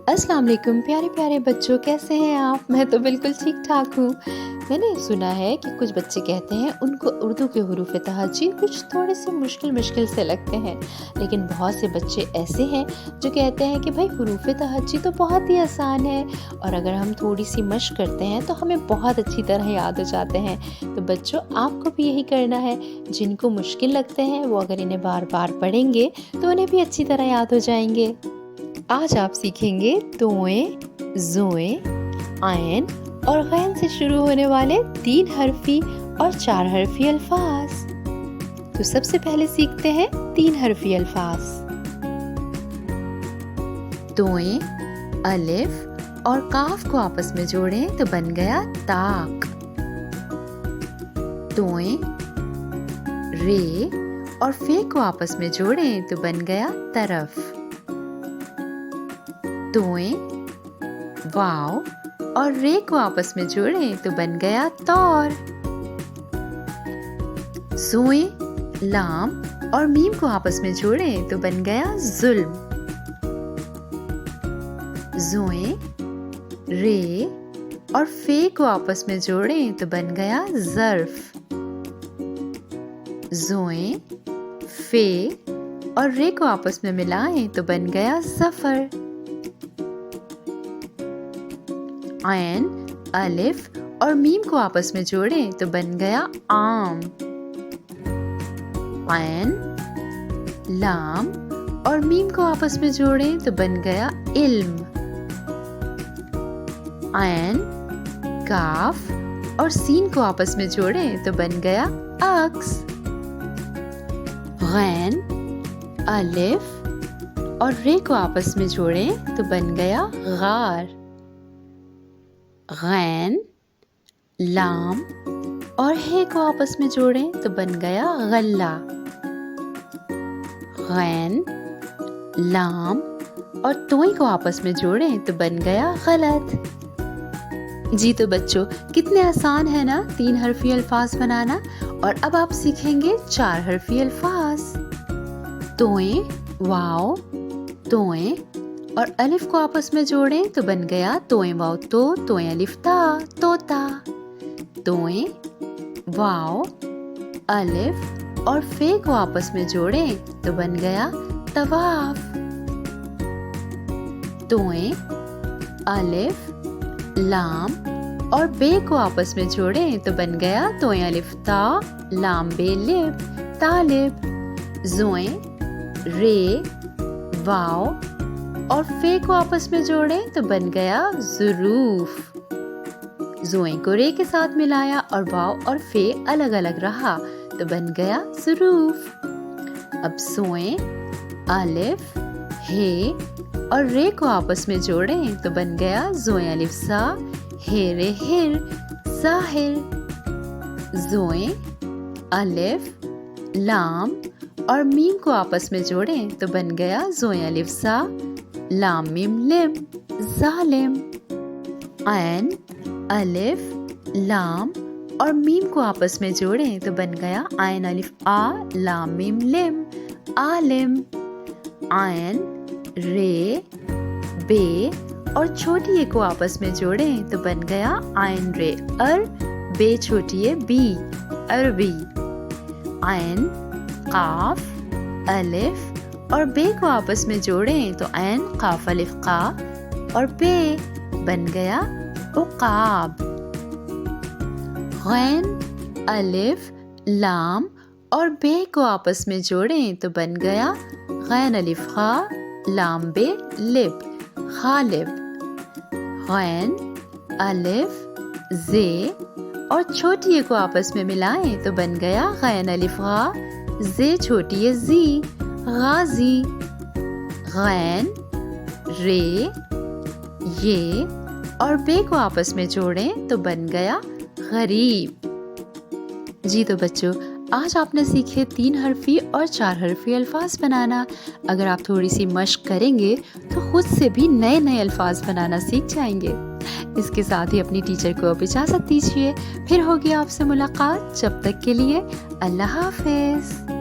अस्सलाम वालेकुम प्यारे प्यारे बच्चों, कैसे हैं आप? मैं तो बिल्कुल ठीक ठाक हूँ। मैंने सुना है कि कुछ बच्चे कहते हैं उनको उर्दू के हुरूफ तहज्जी कुछ थोड़े से मुश्किल से लगते हैं, लेकिन बहुत से बच्चे ऐसे हैं जो कहते हैं कि भाई हुरूफ तहज्जी तो बहुत ही आसान है और अगर हम थोड़ी सी मशक करते हैं तो हमें बहुत अच्छी तरह याद हो जाते हैं। तो बच्चों, आपको भी यही करना है। जिनको मुश्किल लगते हैं वो अगर इन्हें बार बार पढ़ेंगे तो उन्हें भी अच्छी तरह याद हो जाएंगे। आज आप सीखेंगे तोएं, ज़ोएं, आयन और गैन से शुरू होने वाले 3 हरफी और 4 हरफी अल्फाज। तो सबसे पहले सीखते हैं 3 हरफी अल्फाज। तोएं, अलिफ और काफ को आपस में जोड़ें तो बन गया ताक। तोएं, रे और फे को आपस में जोड़ें तो बन गया तरफ। तोएं, वाव और रे को आपस में जोड़ें तो बन गया तौर। ज़ोएं, लाम और मीम को आपस में जोड़ें तो बन गया जुल्म। ज़ोएं, रे और फे को आपस में जोड़ें तो बन गया ज़र्फ। ज़ोएं, फे और रे को आपस में मिलाएं तो बन गया ज़फ़र। आयन, अलिफ और मीम को आपस में जोड़ें तो बन गया आम। आयन, लाम और मीम को आपस में जोड़ें तो बन गया इल्म। आयन, काफ और सीन को आपस में जोड़ें तो बन गया अक्स। गैन, अलिफ और रे को आपस में जोड़ें तो बन गया गार। गैन, लाम और हे को आपस में जोड़ें तो बन गया गल्ला। गैन, लाम और तोई को आपस में जोड़ें तो बन गया गलत। जी तो बच्चों, कितने आसान है ना 3 हरफी अल्फाज बनाना। और अब आप सीखेंगे 4 हरफी अल्फाज। तोएं, वाव, तोएं और अलिफ को आपस में जोड़ें तो बन गया तोएं वाव तो, तोएं अलिफ ता, तोता। तोएं, वाव, अलिफ और फे को आपस में जोड़ें तो बन गया तवाफ। तोएं, अलिफ, लाम और बे को आपस में जोड़ें तो बन गया तोएं अलिफ ता, लाम बे लिब, तालिब। ज़ोएं, रे, वाव और फे को आपस में जोड़ें तो बन गया ज़ुरूफ। ज़ोएं को रे के साथ मिलाया और वाव और फे अलग अलग रहा तो बन गया ज़ुरूफ। अब ज़ोएं, अलिफ, हे और रे को आपस में जोड़ें तो बन गया ज़ोएं अलिफ सा, हे रे हिर, ज़ाहिर। ज़ोएं, अलिफ, लाम और मीम को आपस में जोड़ें तो बन गया ज़ोएं अलिफ सा, लाम मीम लिम, जालिम। आयन, अलिफ, लाम और मीम को आपस में जोड़ें तो बन गया आयन अलिफ आ, लाम मीम लिम, आलिम। आयन, रे, बे और छोटी ए को आपस में जोड़ें तो बन गया आयन रे अर, बे छोटी ए बी, अरबी। आयन, काफ, अलिफ और बे को आपस में जोड़ें तो ऐन काफ अलिफ का और बे बन गया उकाब। गैन, अलिफ, लाम और बे को आपस में जोड़ें तो बन गया गैन अलिफ खा, लाम बे लिब, खालिब। गैन, अलिफ, जे और छोटी ए को आपस में मिलाएं तो बन गया गैन अलिफ गा, जे छोटी ए जी, गाजी। गैन, रे, ये और बे को आपस में जोड़ें तो बन गया गरीब। जी तो बच्चों, आज आपने सीखे 3 हरफी और 4 हरफी अल्फाज बनाना। अगर आप थोड़ी सी मशक करेंगे तो खुद से भी नए नए अल्फाज बनाना सीख जाएंगे। इसके साथ ही अपनी टीचर को अब इजाज़त दीजिए। फिर होगी आपसे मुलाकात। जब तक के लिए अल्लाह हाफ़िज़।